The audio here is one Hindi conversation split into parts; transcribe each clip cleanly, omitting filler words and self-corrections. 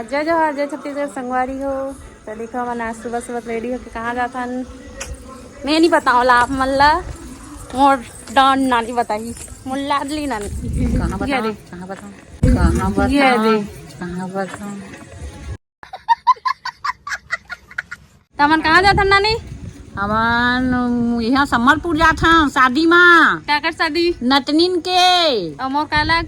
जय जोहार, जय छत्तीसगढ़ संगवारी हो। तो देखो हमारा आज सुबह सुबह रेडी होके कहाँ जाता मैं नहीं बताऊँ ला आप मल्ला मोर डॉन नानी बताई मुल्ला अदली नानी कहाँ बताऊँ तमन कहाँ जाता नानी? हमान यहाँ सम्मलपुर जाता शादी में। क्या कर शादी? नतनीन के और मोर काला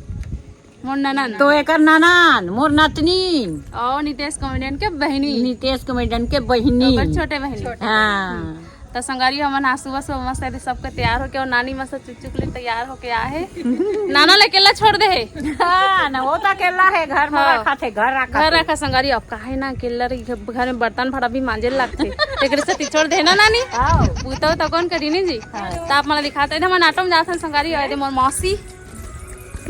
मोर ननन तो एकर ननन मोर नतनीन और नितेश कॉमेडियन के बहनी नितेश कॉमेडियन के बहिनी ओकर छोटे बहनी। हाँ तो संगारी हमन आज सुबह सुबह मस्त ऐसे सबके तैयार होके और नानी मस्त चुक ले तैयार होके आए नाना ले केला छोड़ दे है हाँ ना वो तो अकेला है घर में हाँ। रखा थे घर रखा संगारी अब काहे ना केला घर में बर्तन भरा भी मांजे लगते एक से छोड़ दे ना नानी पूछता तो कौन करी नहीं जी। तो आप मला दिखाते थे हम ऑटो में जाते संगारी आए थे मोर मौसी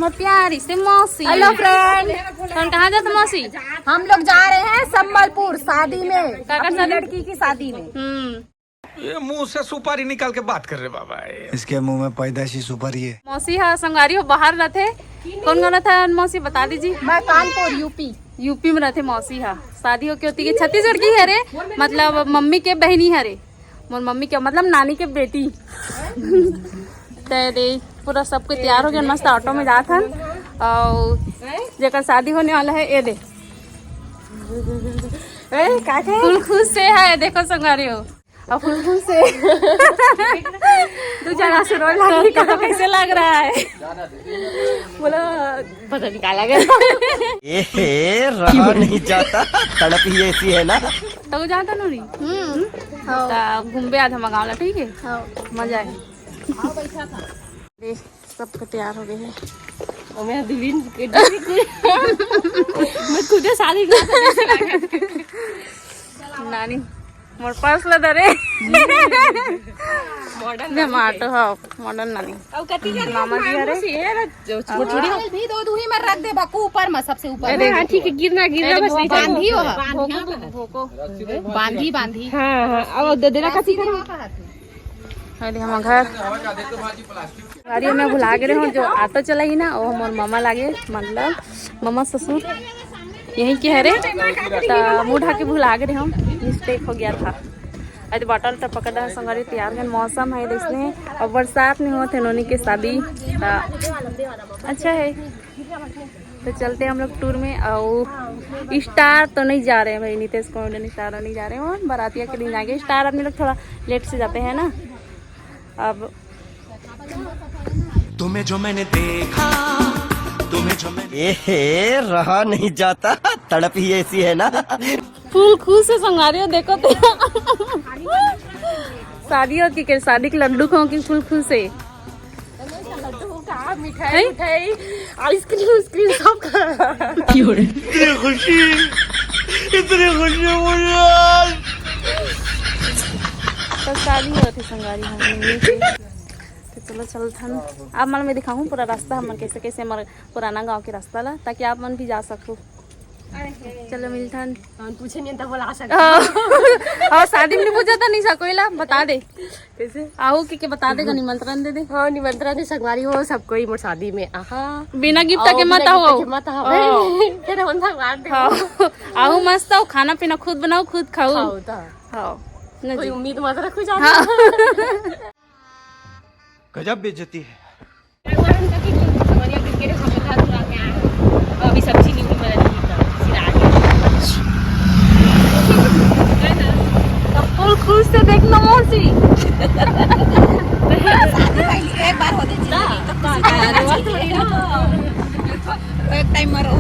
मोर प्यारी से मौसी। हेलो फ्रेंड, तुम कहाँ जाते मौसी? हम लोग जा रहे हैं सम्मलपुर शादी में, काका लड़की की शादी में। ये मुंह से सुपारी निकाल के बात कर रहे बाबा। इसके मुंह में पैदाशी सुपारी है। मौसी हाँ संगारी हो बाहर रहते कौन गाना था मौसी बता दीजिए। मैं कानपुर यूपी में रहते मौसी हाँ। शादी होके होती है छत्तीसगढ़ की है रे, मतलब मम्मी के बहनी है रे, मोर मम्मी के मतलब नानी के बेटी। ते पूरा सबके तैयार हो गया मस्त ऑटो में जात हन और जेकर शादी होने वाला है ये दे फुल खुश से है देखो संगारी हो और फुल खुश से दो जना से रोल लगी तो कैसे लग रहा है बोला पता नहीं क्या लगे रहा नहीं जाता तड़प ही ऐसी है ना। तो जाता नूरी घूमबे आज हम गाँव ला ठीक है मजा है। सब तैयार हो गए हैं और मैं खुद शादी नानी मोर पर्स ला दरे मॉडर्न ऑटो हाँ मॉडर्न नानी मामा जी अरे छोटी भी दो दूरी में रख दे बाकू ऊपर में सबसे ऊपर। हाँ ठीक है गिरना बस नहीं बांधी हो भोको बांधी हाँ अब देना कसी करो। अरे हम घर गाड़ी में भुला गए हूँ जो ऑटो चलाई ना वो हमारे मामा लागे मतलब मामा ससुर यहीं के हरे तो मुँह ढा के भुला गए हम मिस्टेक हो गया था। अरे बॉटल तो पकड़ रहा संगारी तैयार कर मौसम है देखने और बरसात नहीं हुआ थे नोनी के शादी अच्छा है। तो चलते हम लोग टूर में और स्टार तो नहीं जा रहे हैं भाई नितेश कॉमेडियन स्टार नहीं जा रहे हैं और बारातिया के दिन जाएंगे। स्टार अपने लोग थोड़ा लेट से जाते हैं ना। अब तुम्हें जो मैंने देखा तुम्हें जो मैंने रहा नहीं जाता तड़प ही ऐसी है ना। फूल खुश से संगारी हो देखो तो शादी हो की शादी के लड्डू खाओ की फूल खुश से मिठाई आइसक्रीम सब इतनी खुशी तो शादी हो रही संगारी हम तो चलो चलथन आप मन में दिखाऊं पूरा रास्ता हम कैसे कैसे हमारे पुराना गांव के रास्ता ला ताकि आप मन भी जा सको। चलो मिलथन पूछे नहीं तो बोला सकता और शादी में पूछा था नहीं सकोला बता दे कैसे आओ कि बता देगा निमंत्रण दे दे। हाँ निमंत्रण दे संगवारी हो सबको ही मोर शादी में बिना गिफ्ट के मत आओ आओ मस्त आओ खाना पीना खुद बनाओ खुद खाओ हाँ कोई उम्मीद मत रखो गजब बेइज्जती है। अभी सब्जी नहीं फुल खुश से देखना मौसी एक बार होते एक टाइम में रो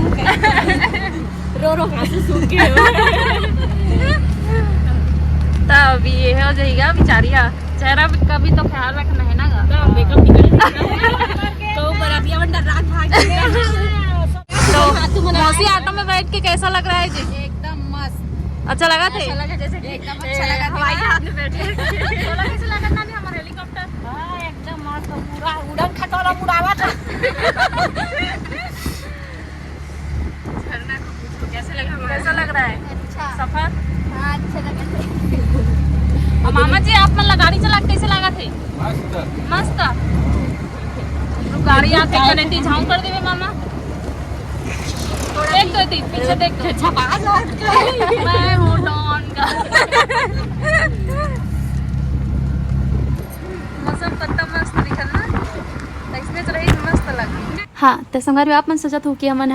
सूख के तब ये हो जाएगा बेचारिया चेहरा का भी तो ख्याल रखना है ना तो बरातिया बंदा रात भाग तो मौसी ऑटो में बैठ के कैसा लग रहा है जी? एकदम मस्त अच्छा लगा थे जैसे एकदम अच्छा लगा हवाई जहाज में बैठे कैसे लगा ना हमारा हेलीकॉप्टर एकदम मस्त पूरा उड़न खटोला उड़ावा था। कैसा लग रहा है सफर? हाँ अच्छा लगा। और मामा जी आप मन गाड़ी चला कैसे लगा थे? मस्त गाड़ी आके कनेक्टी झाऊ कर देवे मामा। तो एक दो तीन पीछे देख मैं हूँ डॉन का। मौसम पत्ता मस्त दिखल ना, इसमें तो रही मस्त लगी। हाँ तो संगवारी आप मन सोचत हो कि हमन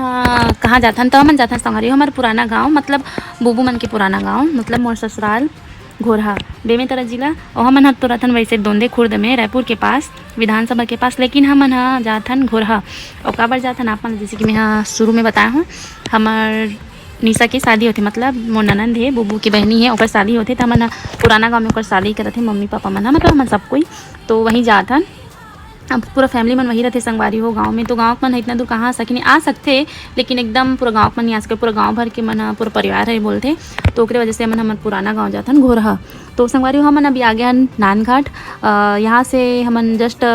कहाँ जाथन, तो हमन जाथन संगवारी हमारे पुराना गांव, मतलब बुबू मन के पुराना गांव, मतलब मोर ससुराल घोरहा बेमेतरा जिला। और हमन ह तो रहथन वैसे दोंदे खुर्द में, रायपुर के पास, विधानसभा के पास, लेकिन हमन जाथन घोरहा। और काबर जाथन आप मन, जैसे कि मैं शुरू में बताया हूँ, हमार निशा की शादी होती, मतलब मोर ननंद है, बुबू की बहनी है, ओकर शादी होती, तो हमन पुराना गाँव में ओकर शादी करते, मम्मी पापा मन, मतलब हमन सब कोई तो वहीं जाथन। अब पूरा फैमिली मन वही रहते संगवारी हो गांव में, तो गांव मन इतना दूर कहाँ सकिन आ सकते, लेकिन एकदम पूरा गांव मन नहीं आ सके, पूरा गांव भर के मन पूरा परिवार है बोलते, तो ओकरे वजह से हमन हमारे पुराना गांव जाथन घोरहा। तो संगवारी हो हमन अभी आ गया नानघाट, यहाँ से हमन जस्ट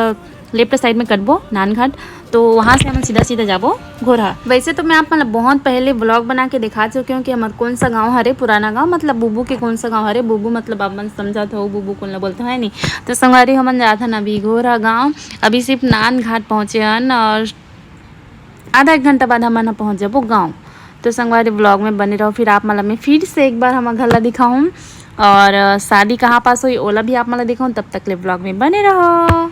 लेफ्ट साइड में कटबो नानघाट, तो वहाँ से हम सीधा सीधा जाबो घोरहा। वैसे तो मैं आप मतलब बहुत पहले ब्लॉग बना के दिखा चुकी हूँ कि हमारे कौन सा गांव हरे, पुराना गांव, मतलब बुबू के कौन सा गांव हरे, बुबू मतलब आप मन समझाते हो बुबू कौन ला बोलते है नहीं। तो संगवारी हमन जाते हैं अभी घोरहा गाँव, अभी सिर्फ नानघाट पहुँचे हन और आधा एक घंटा बाद हम पहुँच जाबो गाँव। तो संगवारी ब्लॉग में बने रहो, फिर आप मतलब मैं फिर से एक बार हम घर ला दिखाऊँ और शादी कहाँ पास हुई ओला भी आप मतलब दिखाऊँ, तब तक ले ब्लॉग में बने रहो।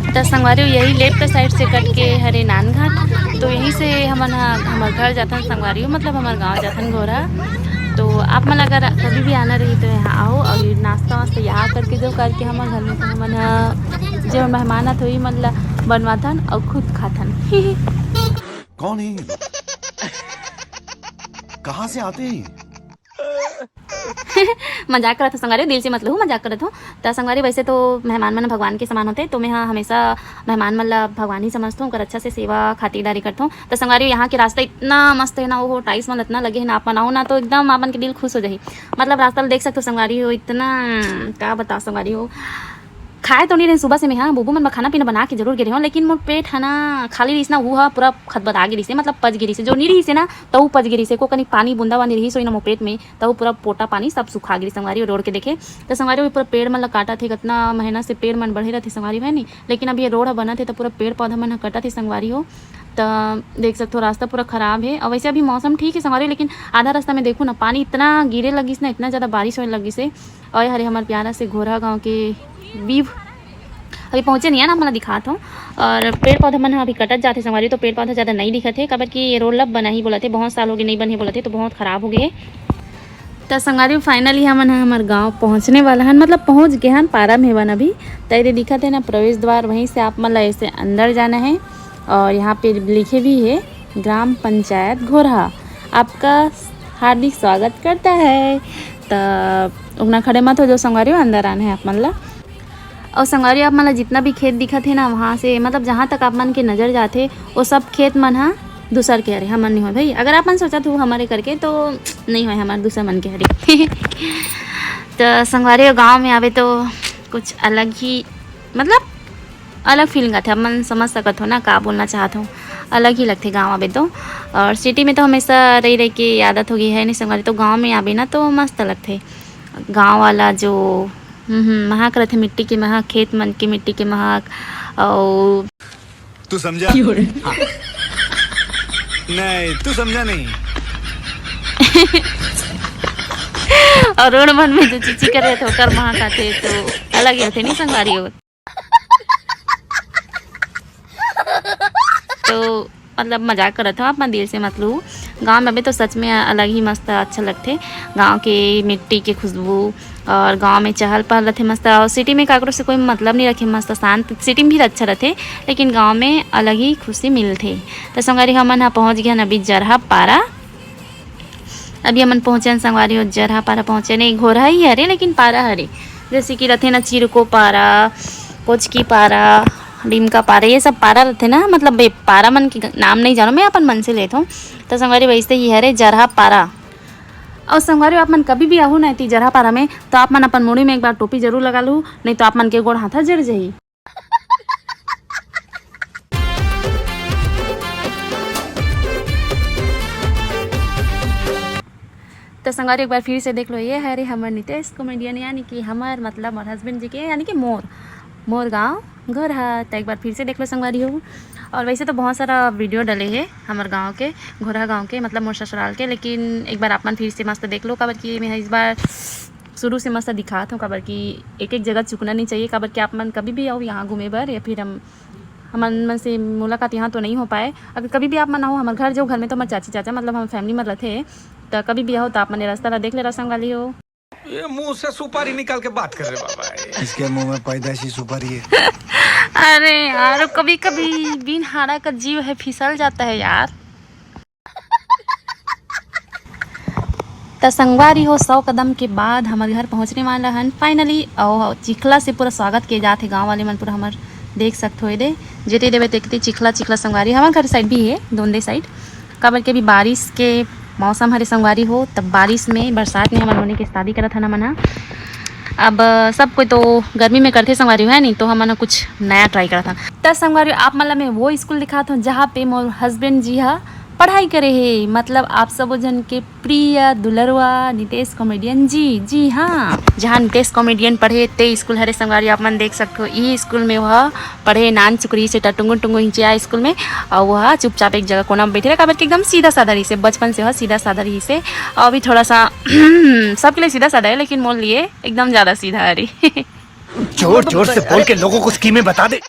तो संगवारी यही लेफ्ट साइड से कट के हरे नानघाट, तो यहीं से हमारे घर जाता संगवारी, मतलब हमारे गांव जाता घोरहा। तो आप मन अगर कभी भी आना रही तो यहाँ आओ और नाश्ता वास्ता यहाँ करके जो करके हमारे घर में तो मन जो मेहमान आते हुई मतलब बनवाथन और खुद खाथन। कौन है? कहाँ से आते हैं? मजाक करत हो संगवारी, दिल से मतलब मजाक करत हो। तो संगवारी वैसे तो मेहमान मन भगवान के समान होते, तो मैं हमेशा मेहमान मतलब भगवान ही समझता हूँ, कर अच्छा से सेवा खातिरदारी करता हूँ। तो संगवारी यहाँ के रास्ता इतना मस्त है ना, वो टाइल्स मन इतना लगे है ना, आप बनाओ ना तो एकदम आपन के दिल खुश हो जाए। मतलब रास्ता देख सकते हो संगवारी हो, इतना क्या बताओ संगवारी हो, खाए तो नहीं रहे सुबह से मैं, हाँ बुबू मन खाना पीना बना के जरूर गिरे हो, लेकिन मोर पेट है ना खाली रही ना, वो पूरा खतबता गिरी से, मतलब पच गिरी से, जो नहीं रही से ना तो वो पच गिरी से, को कहीं पानी बूंदा वानी रही सोई ना मोर पेट में, तो वो पूरा पोटा पानी सब सुखा गिरी संगवारी। रोड के देखे तो संगवारी पूरा पेड़ मन काटा थे, कितना महीना से पेड़ मन बढ़े रहते संगवारी है नहीं, लेकिन अब ये रोड बना थे तो पूरा पेड़ पौधा मन कटा थे संगवारी हो। तो देख सकते हो रास्ता पूरा ख़राब है। और वैसे अभी मौसम ठीक है संगवारी, लेकिन आधा रास्ता में देखो ना पानी इतना गिरे लगी ना, इतना ज़्यादा बारिश होने लगी से। और हरे हमारे प्यारा से घोरहा गाँव के वीव अभी पहुँचे नहीं है ना, मैं दिखाता हूँ। और पेड़ पौधा मन अभी कटत जाते संगवारी, तो पेड़ पौधा ज़्यादा नहीं दिखते थे, कबर कि ये रोड लब बना ही बोला थे, बहुत साल हो गए नहीं बने बोला थे, तो बहुत ख़राब हो गए। तो संगवारी फाइनली हमन हमारे गांव पहुंचने वाला हन, मतलब पहुंच गए हन, पारा में हेवन अभी तैरे दिखा थे ना प्रवेश द्वार, वहीं से आप मतलब ऐसे अंदर जाना है। और यहाँ पे लिखे भी है ग्राम पंचायत घोरहा आपका हार्दिक स्वागत करता है। तो उगना खड़े मत हो जो संगवारी अंदर आना है आप मतलब। और संगवारी आप मतलब जितना भी खेत दिखा थे ना, वहाँ से मतलब जहाँ तक आप मन के नज़र जाते वो सब खेत मन हाँ दूसर के हरे, हमन नहीं हो भाई। अगर आप मन सोचा तो हमारे करके तो नहीं हो, हमारे दूसरा मन के हरे। तो संगवारी गांव में आवे तो कुछ अलग ही मतलब अलग फीलिंग आते, अब मन समझ सकत हो ना का बोलना चाहता हूँ, अलग ही लगते गांव आवे तो। और सिटी में तो हमेशा रही रही के आदत हो गई है नहीं संगवारी, तो गाँव में आवे ना तो मस्त लगते। गाँव वाला जो महक रहते, मिट्टी के महक, खेत मन के मिट्टी के महक। और तू समझा? नहीं तू समझा नहीं। और रोड मन में जो चीची करे थे ओकर महक आते, तो अलग ही होते नहीं संगवारी हो। तो मतलब मजाक करते हो आप, मैं दिल से मतलब गांव में अभी तो सच में अलग ही मस्त अच्छा लगते, गांव के मिट्टी के खुशबू और गांव में चहल पहल रहते मस्त। और सिटी में काकरों से कोई मतलब नहीं रखे, मस्त शांत, सिटी में भी अच्छा रहते लेकिन गांव में अलग ही खुशी मिलते। तो संगवारी हमन यहाँ पहुँच गए अभी जरहा पारा, अभी हमन पहुँचे संगवारी हो जरहा पारा पहुँचे, नहीं घोरहा ही हरे लेकिन पारा हरे, जैसे कि रहते ना चिरको पारा, कोचकी पारा, लीमका पारा, ये सब पारा रहते ना, मतलब पारा मन के नाम नहीं जानो, मैं अपन मन से लेता हूँ। तो संगवारी वैसे ही हरे जरहा पारा। और संगवारी आप मन कभी भी आहू ना थी जरहा पारा में, तो आप मन अपन मुड़ी में एक बार टोपी जरूर लगा लूँ, नहीं तो आप मन के गोड़ हाथा जड़ जाही। तो संगवारी एक बार फिर से देख लो, ये है रे हमार नितेश कॉमेडियन, यानी कि हमार मतलब हमारे हस्बैंड जी के, यानी कि मोर गाँव घोरहा। तो एक बार फिर से देख लो संगवारी हो। और वैसे तो बहुत सारा वीडियो डले हैं हमारे गांव के, घोरा गांव के, मतलब मोर ससुराल के, लेकिन एक बार आप मन फिर से मस्त देख लो, काबर कि मैं इस बार शुरू से मस्त दिखाता हूँ, काबर कि एक एक जगह चुकना नहीं चाहिए, काबर कि आप मन कभी भी आओ यहाँ घूमे बर, या फिर मन से मुलाकात यहाँ तो नहीं हो पाए, अगर कभी भी आप मन आओ हमारे घर जो घर में तो हमारे चाची चाचा मतलब हम फैमिली में रहते, तो कभी भी आओ तो आप मैंने रास्ता देख ले रसम वाली हो। ये मुंह से सुपारी निकाल के बात कर रहे बाबा। इसके मुंह में पैदाइशी सुपारी है। अरे यार कभी कभी बिन हारा का जीव है फिसल जाता है यार। तो संगवारी हो 100 कदम के बाद हमारे घर पहुंचने वाला हन फाइनली, और चिखला से पूरा स्वागत किए जाते गांव वाले मन पूरा हमारे देख सकते हो दे जेते देवे देखते चिखला चिखला संगवारी हमारे घर साइड भी है दोनों साइड, काबर के भी बारिश के मौसम हरे संगवारी हो, तब बारिश में बरसात में हमारे होने की शादी करा था ना मना। अब सब कोई तो गर्मी में करते संगवारी है नहीं, तो हम कुछ नया ट्राई करा था। तब संगवारी आप मतलब मैं वो स्कूल दिखाता हूँ जहाँ पे मोर हस्बैंड जी हा पढ़ाई करे है, मतलब आप सब जन के प्रिय दुलरवा नितेश कॉमेडियन जी, जी हाँ, जहाँ नितेश कॉमेडियन पढ़े ते स्कूल हरे संगवारी आप मन देख सकते हो। ये स्कूल में वह पढ़े नान चुकरी से टुंगु टुंगु हिंचिया स्कूल में, और वह चुपचाप एक जगह कोना में बैठे रहे, काबर के एकदम सीधा साधा रही से, बचपन से वह सीधा साधा रही से, और अभी थोड़ा सा सबके लिए सीधा साधा है, लेकिन मोर लिए एकदम ज़्यादा सीधा है रही। जोर जोर से बोल के लोगों को स्कीमें बता दे।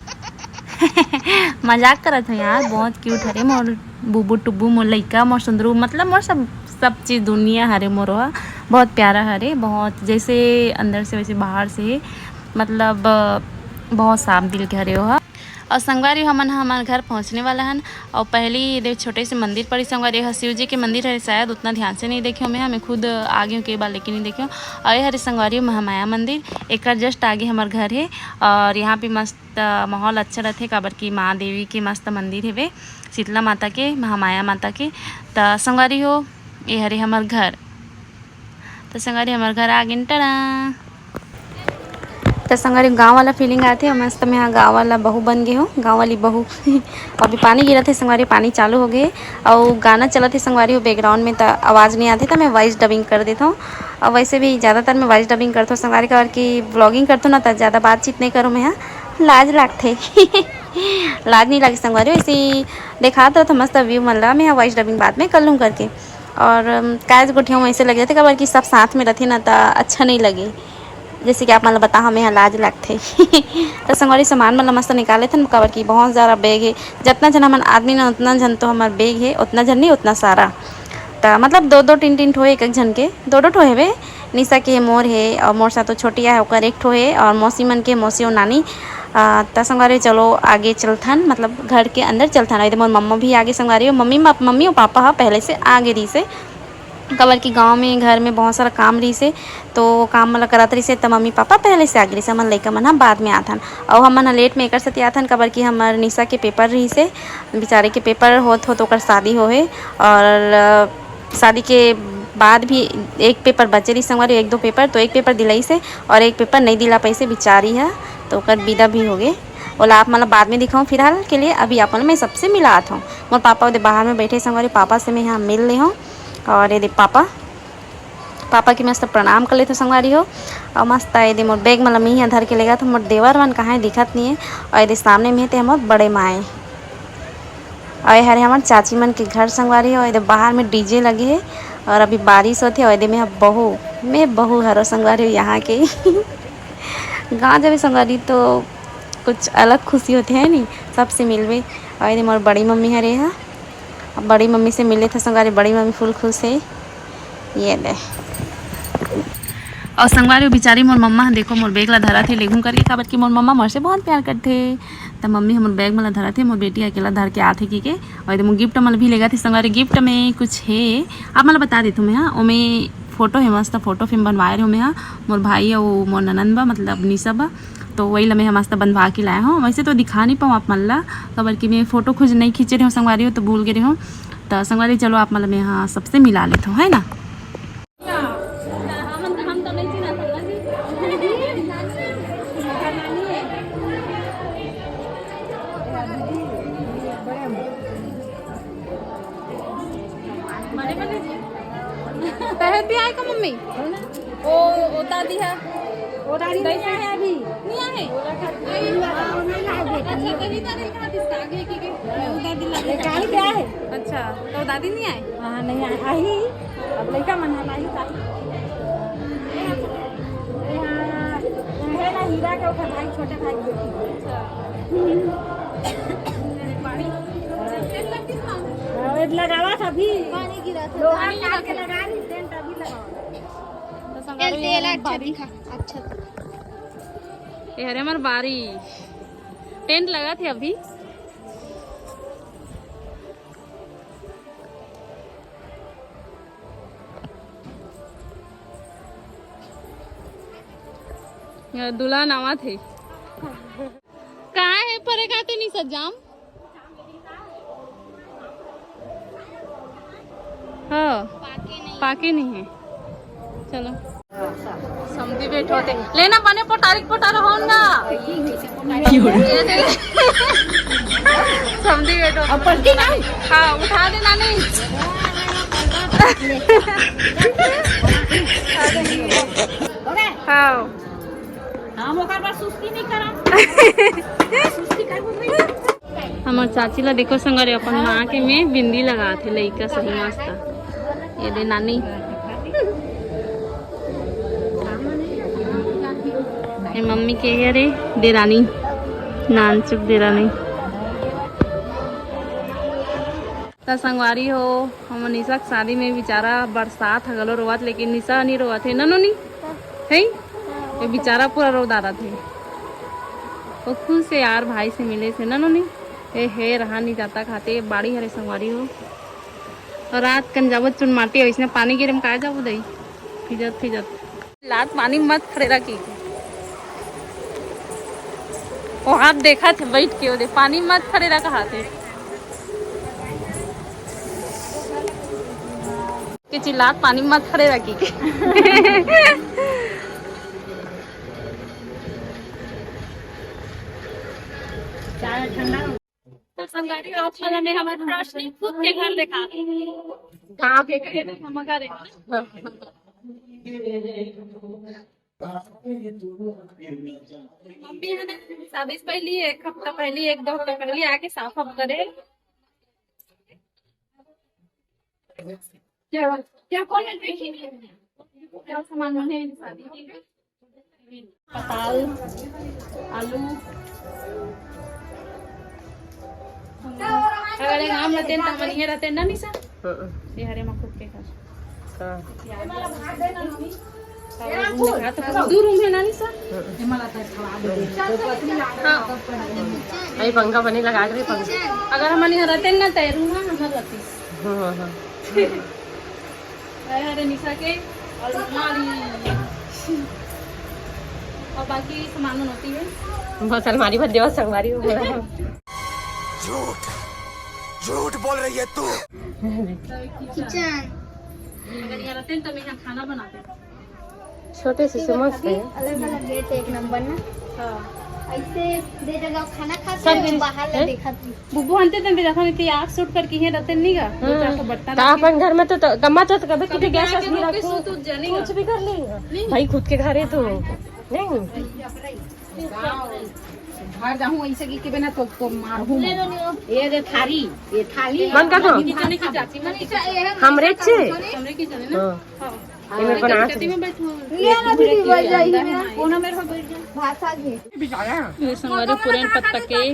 मजाक करत है यार, बहुत क्यूट हरे मोर बुबू टुब्बू, मोर लइका, मोर सुंदरू, मतलब मोर सब चीज़ दुनिया हरे मोरवा, बहुत प्यारा हरे, बहुत जैसे अंदर से वैसे बाहर से, मतलब बहुत साफ दिल के हरे हो। और संगवारी हमन हमारे घर पहुंचने वाला हन, और पहली देख छोटे से मंदिर पड़ी संगवारी शिव जी के मंदिर है, शायद उतना ध्यान से नहीं देखियो मैं खुद आगे हूँ कई बार लेकिन नहीं देखियो। और ये हरे संगवारी महामाया मंदिर एक जस्ट आगे हमारे घर है, और यहाँ पे मस्त माहौल अच्छा रहते, काबर की माँ देवी के मस्त मंदिर है वे, शीतला माता के, महामाया माता के। तो संगवारी हो ये हरे हमारे घर, तो संगवारी हमारे घर आ गए टड़ा। तो संगवारी गाँव वाला फीलिंग आते, और मस्त मैं यहाँ गाँव वाला बहू बन गई हूँ, गाँव वाली बहू। अभी पानी गिरा थे संगवारी, पानी चालू हो गए, और गाना चला थे संगवारी हो बैकग्राउंड में, तो आवाज़ नहीं आती, तो मैं वॉइस डबिंग कर देता हूँ। और वैसे भी ज़्यादातर मैं वॉइस डबिंग करता हूँ संगवारी का, और कि ब्लॉगिंग करता हूँ ना, तो ज़्यादा बातचीत नहीं करूँ मैं, यहाँ लाज लगते लाज नहीं लगी संगवारी, वैसे ही देखा तो मस्त व्यू मिल रहा, मैं यहाँ वॉइस डबिंग बाद में कर लूँ करके। और काज गुठियों में ऐसे लग जाते, काबर कि सब साथ में रहते ना, तो अच्छा नहीं लगे, जैसे कि आप मतलब बता हमें यहाँ लाज लगते। तो संगवारी सामान मतलब मस्त निकाले थे, काबर की बहुत ज़्यादा बैग है, जितना जन हमारे आदमी ना उतना जन तो हमारे बैग है, उतना जन नहीं उतना सारा, तो मतलब 2-2 3-3 ठो है, एक जन के 2-2 ठो है वे, निशा के मोर है, और मोर सा तो छोटिया है ओकर एक ठो है, और मौसी मन के मौसी और नानी। तो संगवारी चलो आगे चलथन, मतलब घर के अंदर चलथन, एकदम मोर मम्मा भी आगे संगवारी, मम्मी और पापा हा पहले से आगे रही से, काबर की गांव में घर में बहुत सारा काम रही से, तो काम मतलब करत रही से, तो मम्मी पापा पहले से आगे रही से, हमन लइका मन हम बाद में आथन, और हमन लेट में एक साथ आथन, काबर की हमार निशा के पेपर रही से, बेचारे के पेपर होत तो ओकर शादी हो है, और शादी के बाद भी एक पेपर बचे रही संगवारी, 1-2 पेपर, तो एक पेपर दिलाई से, और एक पेपर नहीं दिला पाई से बेचारी है, तो ओकर विदा भी हो गए। बोला आप मतलब बाद में दिखाऊँ, फिलहाल के लिए अभी आप मैं सबसे मिला आता हूँ। मोर पापा उधर बाहर में बैठे संगवारी, पापा से मैं यहाँ मिल रही हूँ, और ये पापा की मस्त प्रणाम कर लेते संगवारी हो। और मस्त ये मोर बैग मतलब मैं यहाँ धर के लेगा, तो मोर देवर मन कहाँ दिखत नहीं है, और ये सामने में थे हमारे बड़े माए, और ये हरे हमारे चाची मन के घर संगवारी हो। इधर बाहर में डीजे लगे है, और अभी बारिश होती है, और इधर मैं बहू हरो संगवारी हो यहाँ के। गाँव जब संगवारी तो कुछ अलग खुशी होती है नहीं, सबसे मिलवे। और इधर मोर बड़ी मम्मी हरे है, बड़ी मम्मी से मिले थे संगवारी, बड़ी मम्मी फुल खुश है, ये ले। और संगवारी बेचारी मोर मम्मा देखो मोर बैग ला धरा थे लेगू करके, काबर की मोर मम्मा मोर से बहुत प्यार करते, तो मम्मी हमर बैग मला धरा थे, मोर बेटी अकेला धर के आथे की के। और मोर गिफ्ट मतलब भी लेगा थे संगवारी, गिफ्ट में कुछ है आप मतलब बता देते मैं, हाँ ओमें फोटो है, मस्त फोटो फिल्म बनवाए रहे मैं, हाँ मोर भाई और मोर ननंद बा मतलब निशा बा, तो वही ला मैं मस्त बनवा के लाया हूँ। वैसे तो दिखा नहीं पाऊँ आप मन ला, काबर की मैं फ़ोटो खुद नहीं खींचे रही हूँ संगवारी हो, तो भूल गए रही हूँ। तो संगवारी चलो आप मतलब मैं यहाँ सबसे मिला लेता हूँ, है ना। भी आएगा मम्मी, ओ दादी है नहीं आए अभी नहीं आए अच्छा कहीं तो नहीं कहा इसका आगे की दादी क्या है अच्छा तो दादी नहीं आए हाँ नहीं आए आई अब लड़का मना ही था है ना हीरा के ऊपर भाई छोटे भाई बेटी अच्छा लगावा था अभी पानी गिरा था लोहा काट के लगा रही टेंट अभी लगा अच्छा ये हरे हमार बारी टेंट लगा थे अभी दूल्हा नवा थे कहाँ है परे खाते नहीं सजाम हाँ पाके नहीं है चलो समझी बैठो थे लेना बने पोटारिक पोटारा होगा समझी बैठो अब पलटी ना हाँ उठा देना नहीं हाँ हमार चाची ला देखो संगरे अपन माँ के में बिंदी लगा थे लइका सही मस्त ये दे नानी ये मम्मी के ये रे देरानी नान चुप देरानी ता संगवारी हो हम निशा के शादी में बेचारा बरसात हगलो रोवत लेकिन निशा नहीं रोवत है ननोनी है ये बेचारा पूरा रो दादा थे वो खुद से यार भाई से मिले थे ननोनी ए है रहा नहीं जाता खाते बाड़ी हरे संगवारी हो और रात कन जावत चुन माटी है इसने पानी गिरम का जाबो दई फिजत फिजत लात पानी मत खड़े रखी वो हाथ देखा थे बैठ के दे पानी मत खड़े रखा हाथे के चिल्लात पानी मत खड़े रखी के तो संगारी ऑप्शन ने हमारे रोशनी खुद के घर दिखा कहाँ पे हम घर मम्मी है ना शादी से पहले एक हफ्ता पहले एक दो हफ्ता पहले आके साफ अब करे क्या कौन है देखी क्या सामान है शादी पताल आलू अगर एक आम रहते हैं तमन ये रहते हैं ना निशा ये हरे में खुद के घर दो रूम है ना निशा अरे पंखा बनी लगा के पंखा अगर हम यहाँ रहते हैं ना तो रूम है हम रहती हरे निशा के और बाकी सामान होती है बस अलमारी भर देवा संगवारी हो गया झूठ बोल रही है तू अगर यहाँ रहते हैं तो मैं यहाँ खाना बनाते हैं छोटे से मस्त है अलग अलग गेट एक नंबर ना हाँ ऐसे दे जगह खाना खाते हैं बाहर ले देखा थी बुब्बू हंते तंते देखो नहीं आग सूट कर की है रहते नहीं का तो बर्तन अपन घर में तो गम्मा तो कभी किसी गैस नहीं रखो तू जानी कुछ भी कर लेंगे भाई खुद के घर है तो नहीं घर जाऊँ ऐसे की बिना तो मारूं ये थाली मन का किचन की जाती मैं हमरे छे हमरे किचन है ना हां इनमें बना में बैठो ये ना भी बैठ जाइए कोना में बैठ जाए भाषा के ये संगवारी पुरान पत्ता के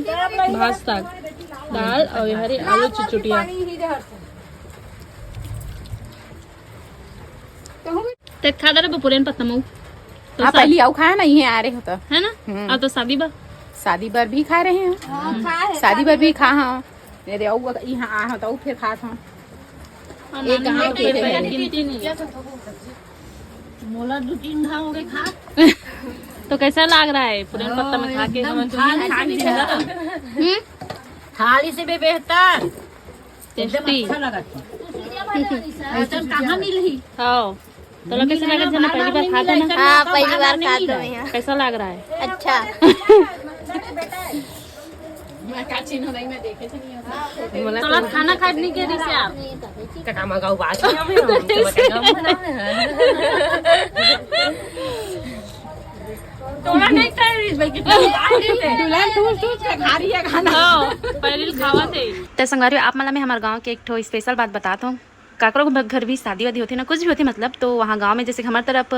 भात साग दाल और ये हरी आलू चुचुटिया ते खा दे पुरान पत्ता मऊ तो पहले आओ खाया ना ये आ रहे हो तो है ना अब तो शादी बार भी खा रहे हैं शादी बार भी खा हाँ मेरे यहाँ आ तो फिर खा था एक गिनती नहीं मोला 2-3 घा हो गए खा तो कैसा लग रहा है पुरान पत्ता में खा के थाली से भी बेहतर टेस्टी अच्छा लगा कहाँ मिली हाँ तो लोग कैसा लगा जब पहली बार खाते ना हाँ पहली बार खाते हैं कैसा लग रहा है अच्छा तो लोग खाना खाने के लिए से आप कटामा गाँव बात तोड़ा नहीं तो संगवारी आप मतलब मैं हमारे गांव के एक ठो स्पेशल बात बताता हूँ। काकरों के घर भी शादी वादी होती है ना, कुछ भी होती है मतलब, तो वहाँ गांव में जैसे हमारे तरफ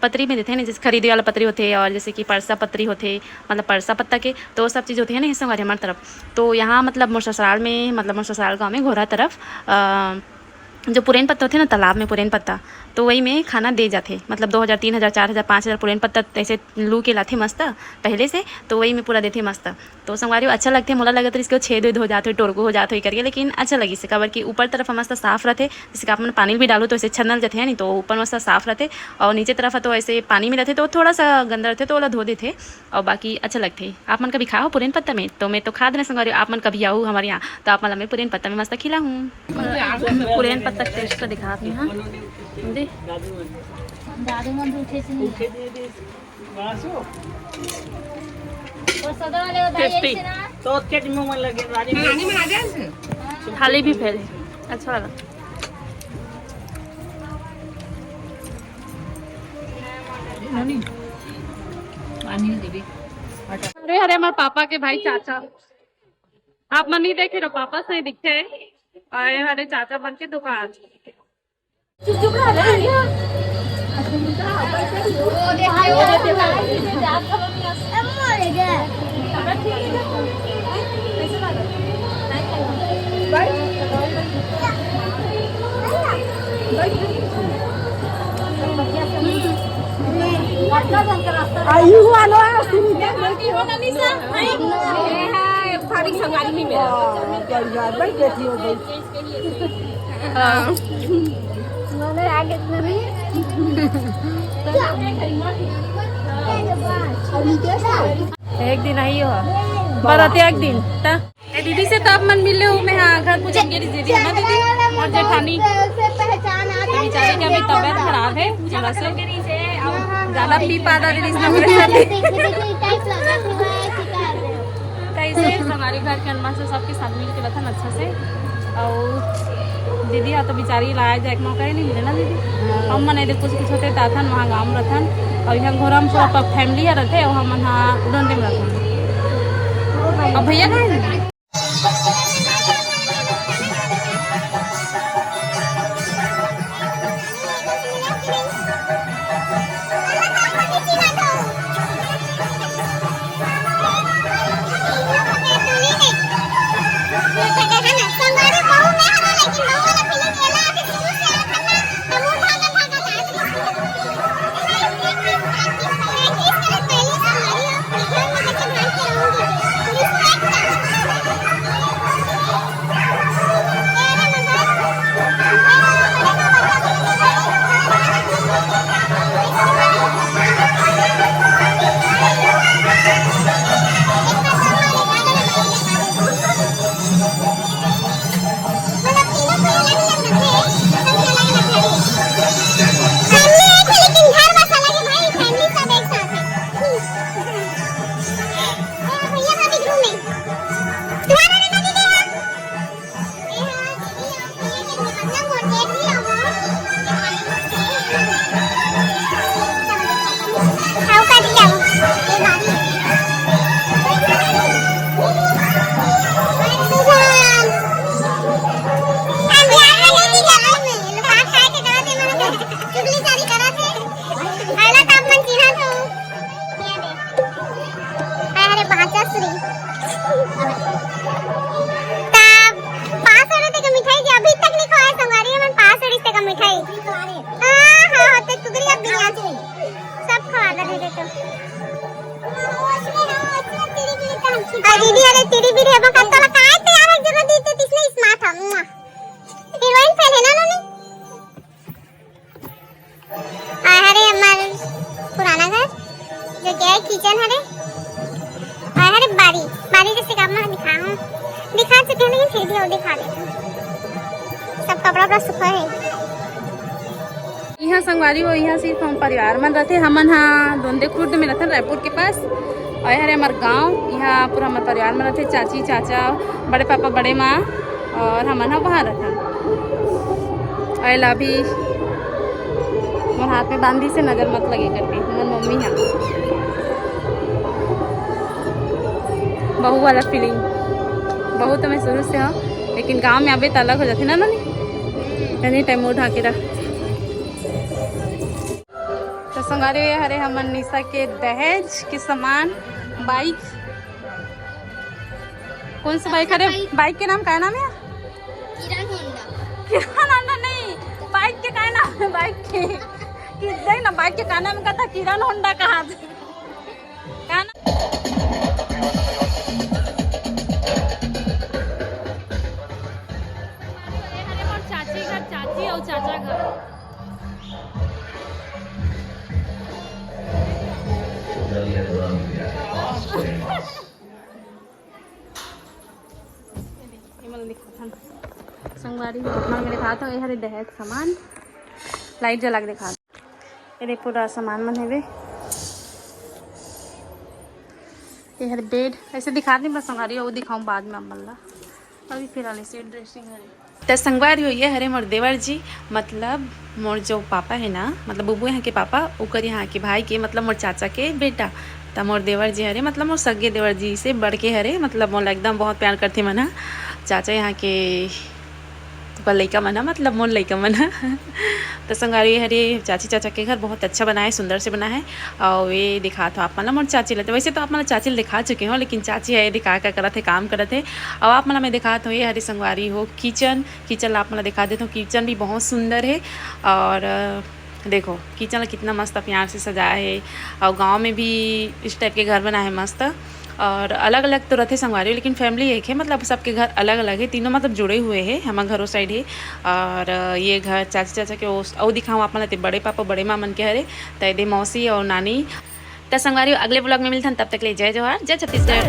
पतरी में देते हैं ना, जैसे खरीदे वाला पतरी होते हैं और जैसे कि परसा पतरी होते मतलब परसा पत्ता के, तो वो सब चीज़ होती है ना संगवारी हमारे तरफ। तो यहाँ मतलब मोर ससुराल में मतलब मोर ससुराल गाँव में घोरा तरफ जो पुरेन पत्ता होते हैं ना तालाब में पुरेन पत्ता, तो वही में खाना दे जाते मतलब 2000 3000 4000 5000 पुरेन पत्ता ऐसे लू के लाते मस्त पहले से, तो वही में पूरा देते मस्त। तो संगवारी अच्छा लगते मोला लगा तो इसके छेद वेद हो जाते टोरगो हो जाते करके, लेकिन अच्छा लगी से कबर कि ऊपर तरफ मस्त साफ रहते, जैसे कि आप पानी भी डालो तो ऐसे छनल जाते हैं नहीं, तो ऊपर मस्त साफ रहते और नीचे तरफ तो ऐसे पानी में रहते तो थोड़ा सा गंदा रहते तो ओला धो देते और बाकी अच्छा लगते। आप मन कभी खाओ पुरेन पत्ता में? तो मैं तो खा देना संगवारी, आप मन कभी आओ हमारे यहाँ तो आप मतलब मैं पुरेन पत्ता में मस्त खिला हूँ। पुरेन पत्ता टेस्ट का दिखा आपने। हाँ थाली भी फैले अच्छा लगा। अरे अरे हमारे पापा के भाई चाचा, आप मन नहीं देखे रहो, पापा से दिखते हैं आए हमारे चाचा बन के दुकान। एक दिन आई हो बराते एक दिन दीदी से तो आप मन मिले हो मैं। हाँ घर पूछे दीदी है ना दीदी और जेठानी बेचारे की अभी तबीयत खराब है जरा से ज्यादा पी पाता दीदी कैसे हमारे घर के अनमा से सबके साथ मिल के रखन अच्छा से। और दीदी हाँ तो बेचारी लाया जाए एक मौका ही नहीं मिले ना दीदी। हम मन इधर कुछ कुछ होते ताथन वहाँ गाँव में रखन और यहाँ घोरा में पूरा फैमिली रहते और हम हाँ डोंडे में रखन। अब भैया कहाँ है? दीदी अरे तेरी भी रे बका तो लगा है तैयार है जरूर दीदी इसने स्मार्ट है हीरोइन पहले ना नहीं अरे हमारे पुराना घर जो क्या है किचन है रे अरे बारी बारी जैसे काम में दिखा चुके हैं लेकिन फिर भी और दिखा देते सब कपड़ा पूरा सूखा है। यहाँ संगवारी हो यहाँ सिर्फ हम परिवार में रहते हमन हाँ दोंदे खुर्द में रहते रायपुर के पास और हमारे हमारे गाँव यहाँ पूरा हमारे परिवार में रहते चाची चाचा बड़े पापा बड़े माँ और हमन हाँ वहाँ रहता अला भी मोर हाथ में बांधी से नजर मत लगे करके मोर मम्मी यहाँ बहू वाला फीलिंग। बहू तो मैं शुरू से हूँ, लेकिन गांव में आबे तो अलग हो जाती ना नानी। एनी टाइम उठा के रख। तो संगारे हरे हमर निशा के दहेज के सामान, बाइक। कौन सा बाइक? अरे बाइक के नाम क्या नाम है? किरण होंडा नहीं, बाइक के क्या नाम है? बाइक के कि ना, बाइक के क्या नाम का था? किरण होंडा कहा क्या नाम? चाची घर, चाची और चाचा घर। संगवारी अपना में दिखा था ये हरे दहेज सामान। लाइट जला के दिखा ये पूरा सामान मन है। ये हरे बेड ऐसे दिखा दी मैं संगवारी, वो दिखाऊं बाद में अम्मला। अभी फिलहाल ऐसे ड्रेसिंग है। तो संगवारी हुई है हरे मोर देवर जी, मतलब मोर जो पापा है ना, मतलब बुबू यहाँ के पापा, उकर यहाँ के भाई के, मतलब मोर चाचा के बेटा। तो मोर देवर जी हरे, मतलब मोर सगे देवर जी से बढ़ के हरे, मतलब मोला एकदम बहुत प्यार करते मना। चाचा यहाँ के लड़का मना, मतलब मोर लड़का मना। तो संगारी हरे चाची चाचा के घर बहुत अच्छा बना है, सुंदर से बना है। और ये दिखा था आप मतलब मोर चाची लेते, वैसे तो आप मतलब चाची दिखा चुके हो, लेकिन चाची है दिखा क्या करा थे, काम करते थे। और आप मतलब मैं दिखा था ये हरी संगवारी हो किचन आप मतलब दिखा देता हूँ। किचन भी बहुत सुंदर है। और देखो किचन कितना मस्त प्यार से सजाया है। और गाँव में भी इस टाइप के घर बना है मस्त। और अलग अलग तो रहते संगवारी, लेकिन फैमिली एक है, मतलब सबके घर अलग अलग है, तीनों मतलब जुड़े हुए हैं। हमारे घरों साइड है। और ये घर चाची चाचा के वो दिखाऊँ आप मतलब बड़े पापा बड़े माँ मन के हरे, तैदे मौसी और नानी। तो संगवारी अगले ब्लॉग में मिलते हैं, तब तक ले जय जोहार, जय छत्तीसगढ़।